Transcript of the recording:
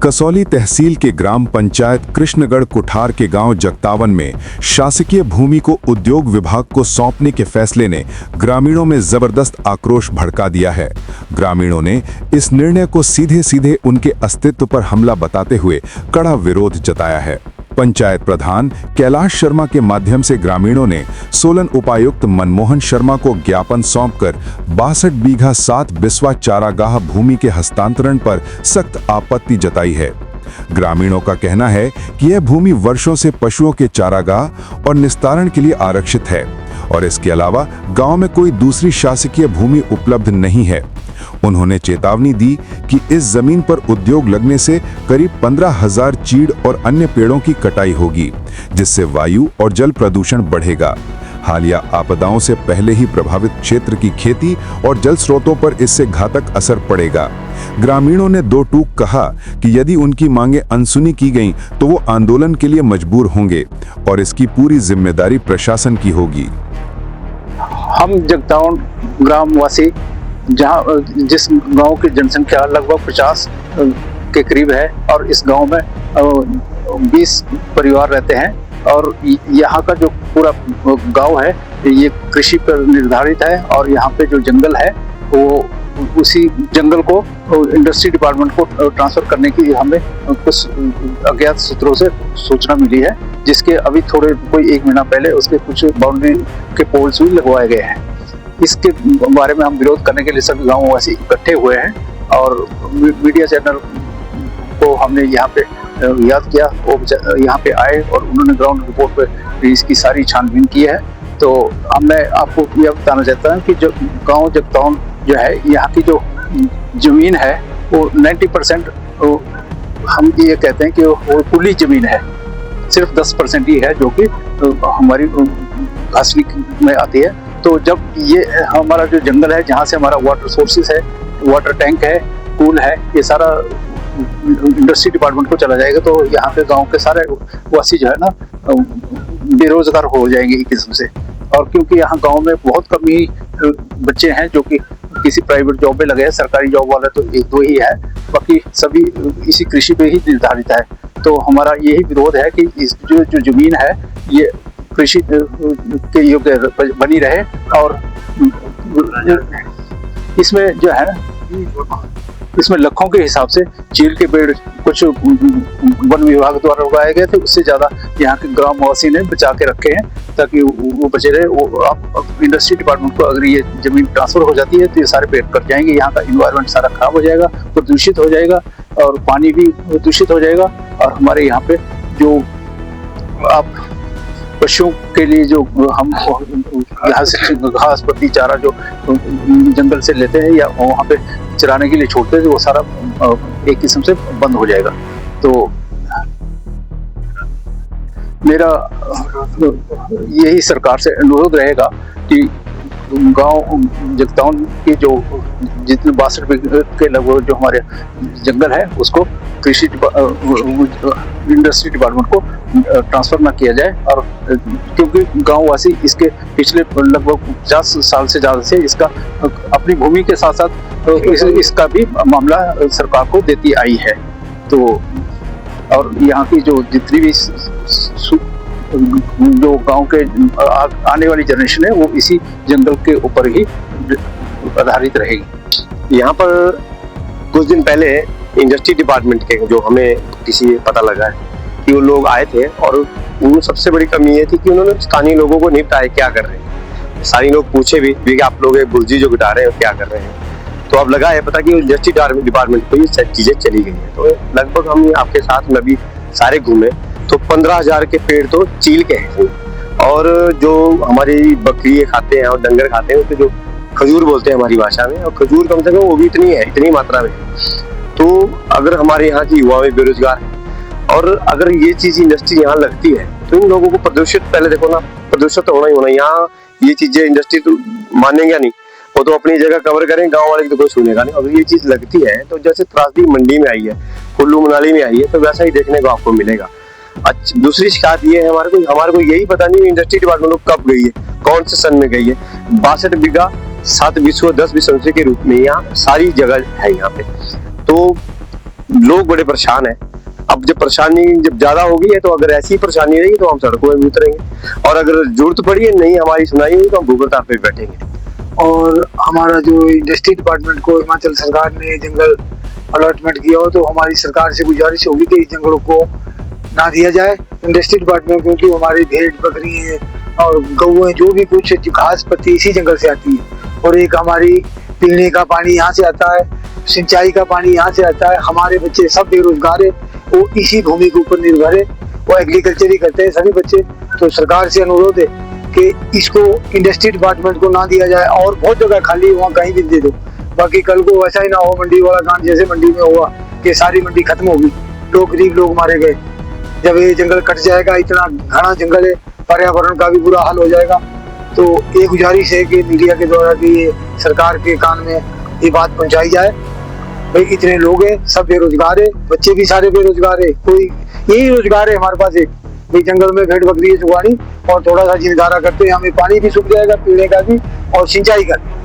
कसौली तहसील के ग्राम पंचायत कृष्णगढ़ कुठार के गांव जगतावन में शासकीय भूमि को उद्योग विभाग को सौंपने के फैसले ने ग्रामीणों में जबरदस्त आक्रोश भड़का दिया है। ग्रामीणों ने इस निर्णय को सीधे सीधे उनके अस्तित्व पर हमला बताते हुए कड़ा विरोध जताया है। पंचायत प्रधान कैलाश शर्मा के माध्यम से ग्रामीणों ने सोलन उपायुक्त मनमोहन शर्मा को ज्ञापन सौंपकर 62 बीघा 7 बिस्वा चारागाह भूमि के हस्तांतरण पर सख्त आपत्ति जताई है। ग्रामीणों का कहना है कि यह भूमि वर्षों से पशुओं के चारागाह और निस्तारण के लिए आरक्षित है और इसके अलावा गांव में कोई दूसरी शासकीय भूमि उपलब्ध नहीं है। उन्होंने चेतावनी दी कि इस जमीन पर उद्योग लगने से करीब 15,000 चीड़ और अन्य पेड़ों की कटाई होगी, जिससे वायु और जल प्रदूषण बढ़ेगा। हालिया आपदाओं से पहले ही प्रभावित क्षेत्र की खेती और जल स्रोतों पर इससे घातक असर पड़ेगा। ग्रामीणों ने दो टूक कहा कि यदि उनकी मांगें अनसुनी की गईं तो वो आंदोलन के लिए मजबूर होंगे और इसकी पूरी जिम्मेदारी प्रशासन की होगी। हम जगतावन ग्रामवासी जिस गांव की जनसंख्या लगभग 50 के करीब है और इस गांव में 20 परिवार रहते हैं और यहाँ का जो पूरा गांव है ये कृषि पर निर्धारित है और यहाँ पे जो जंगल है वो उसी जंगल को इंडस्ट्री डिपार्टमेंट को ट्रांसफर करने की हमें कुछ अज्ञात सूत्रों से सूचना मिली है, जिसके अभी कोई 1 महीना पहले उसके कुछ बाउंड्री के पोल्स भी लगवाए गए हैं। इसके बारे में हम विरोध करने के लिए सभी गांववासी इकट्ठे हुए हैं और मीडिया चैनल को हमने यहाँ पे याद किया। वो यहाँ पे आए और उन्होंने ग्राउंड रिपोर्ट पे इसकी सारी छानबीन की है। तो मैं आपको यह बताना चाहता हूँ कि जो गांव जगतावन जो है यहाँ की जो जमीन है वो 90% हम ये कहते हैं कि वो खुली जमीन है, सिर्फ 10% ही है जो कि हमारी घासली में आती है। तो जब ये हमारा जो जंगल है जहाँ से हमारा वाटर सोर्सेज है, वाटर टैंक है, पूल है, ये सारा इंडस्ट्री डिपार्टमेंट को चला जाएगा तो यहाँ पे गांव के सारे वासी जो है ना बेरोजगार हो जाएंगे एक किस्म से। और क्योंकि यहाँ गांव में बहुत कम ही बच्चे हैं जो कि किसी प्राइवेट जॉब में लगे हैं, सरकारी जॉब वाले तो 1-2 ही है, बाकी सभी इसी कृषि पे ही निर्धारित है। तो हमारा यही विरोध है कि इस जो जमीन है ये कृषि के योग्य बनी रहे और इसमें जो है इसमें लाखों के हिसाब से चीड़ के पेड़ कुछ वन विभाग द्वारा उगाए गए थे, उससे ज्यादा यहाँ के ग्रामवासी ने बचा के रखे हैं ताकि वो बचे रहे। वो आप इंडस्ट्री डिपार्टमेंट को अगर ये जमीन ट्रांसफर हो जाती है तो ये सारे पेड़ कट जाएंगे, यहाँ का इन्वायरमेंट सारा खराब हो जाएगा, प्रदूषित हो जाएगा और पानी भी दूषित हो जाएगा। और हमारे यहाँ पे जो आप पशुओं के लिए जो हम यहाँ से घास पत्ती चारा जो जंगल से लेते हैं या वहाँ पे चराने के लिए छोड़ते हैं वो सारा एक किस्म से बंद हो जाएगा। तो मेरा यही सरकार से अनुरोध रहेगा कि गांव जगतावन के जो जितने 62 बीघे के लगभग जो हमारे जंगल है उसको कृषि इंडस्ट्री डिपार्टमेंट को ट्रांसफर ना किया जाए। और क्योंकि गांववासी इसके पिछले लगभग 50 साल से ज्यादा से इसका अपनी भूमि के साथ साथ इसका भी मामला सरकार को देती आई है। तो और यहाँ की जो जितनी भी जो गांव के आने वाली जनरेशन है वो इसी जंगल के ऊपर ही आधारित रहेगी। यहाँ पर कुछ दिन पहले इंडस्ट्री डिपार्टमेंट के जो हमें किसी पता लगा है कि वो लोग आए थे और उनमें सबसे बड़ी कमी ये थी कि उन्होंने स्थानीय लोगों को नहीं बताया क्या कर रहे हैं। स्थानीय लोग पूछे भी कि आप लोग एक बुर्जी जो गिटा रहे हैं क्या कर रहे हैं, तो अब लगा है पता कि इंडस्ट्री डिपार्टमेंट पे ये चीजें चली गई है। तो लगभग हम आपके साथ में अभी सारे घूमे तो 15,000 के पेड़ तो चील के हैं और जो हमारी बकरी खाते हैं और डंगर खाते हैं उसके जो खजूर बोलते हैं हमारी भाषा में, और खजूर कम से कम वो भी इतनी मात्रा में। तो अगर हमारे यहाँ की युवा में बेरोजगार है और अगर ये चीज इंडस्ट्री यहाँ लगती है तो इन लोगों को प्रदूषित, पहले देखो ना प्रदूषित तो होना ही होना। यहाँ ये चीजें इंडस्ट्री तो मानेंगे नहीं, वो तो अपनी जगह कवर करें, गाँव वाले की तो कोई सुनेगा नहीं। अगर ये चीज लगती है तो जैसे त्रासदी मंडी में आई है, कुल्लू मनाली में आई है, तो वैसा ही देखने को आपको मिलेगा। अच्छा, दूसरी शिकायत ये है हमारे को यही पता नहीं इंडस्ट्री डिपार्टमेंट कब गई है, कौन से सन में गई है। 62 बीघा 7 बिस्वा 10 बिस्वा के रूप में यहाँ सारी जगह है यहाँ पे। तो लोग बड़े परेशान हैं। अब जब परेशानी जब ज्यादा हो गई है तो अगर ऐसी परेशानी रही तो हम सड़कों में भी उतरेंगे, और अगर जरूरत पड़ी है, नहीं हमारी सुनाई हुई तो हम भूख हड़ताल पे बैठेंगे। और हमारा जो इंडस्ट्री डिपार्टमेंट को हिमाचल सरकार ने जंगल अलॉटमेंट किया हो, तो हमारी सरकार से गुजारिश होगी कि इस जंगलों को ना दिया जाए इंडस्ट्री डिपार्टमेंट, क्योंकि हमारी भेड़ बकरी है और गऊ जो भी कुछ घास पत्ती इसी जंगल से आती है। और एक हमारी पीने का पानी यहाँ से आता है, सिंचाई का पानी यहाँ से आता है। हमारे बच्चे सब बेरोजगार है, वो इसी भूमि के ऊपर निर्भर है, वो एग्रीकल्चर ही करते हैं सभी बच्चे। तो सरकार से अनुरोध है कि इसको इंडस्ट्री डिपार्टमेंट को ना दिया जाए, और बहुत जगह खाली वहाँ कहीं भी दे दो। बाकी कल को वैसा ही ना हो मंडी वाला काम जैसे मंडी में हुआ कि सारी मंडी खत्म होगी, लोग गरीब लोग मारे गए। जब ये जंगल कट जाएगा, इतना घना जंगल है, पर्यावरण का भी बुरा हाल हो जाएगा। तो ये गुजारिश है कि मीडिया के द्वारा भी ये सरकार के कान में ये बात पहुंचाई जाए। भाई इतने लोग हैं, सब बेरोजगार है, बच्चे भी सारे बेरोजगार है, कोई यही रोजगार है हमारे पास एक भाई जंगल में भेड़ बकरी चुगानी और थोड़ा सा जिम्मेदारा करते हैं, हमें पानी भी सूख जाएगा पीने का भी और सिंचाई का भी।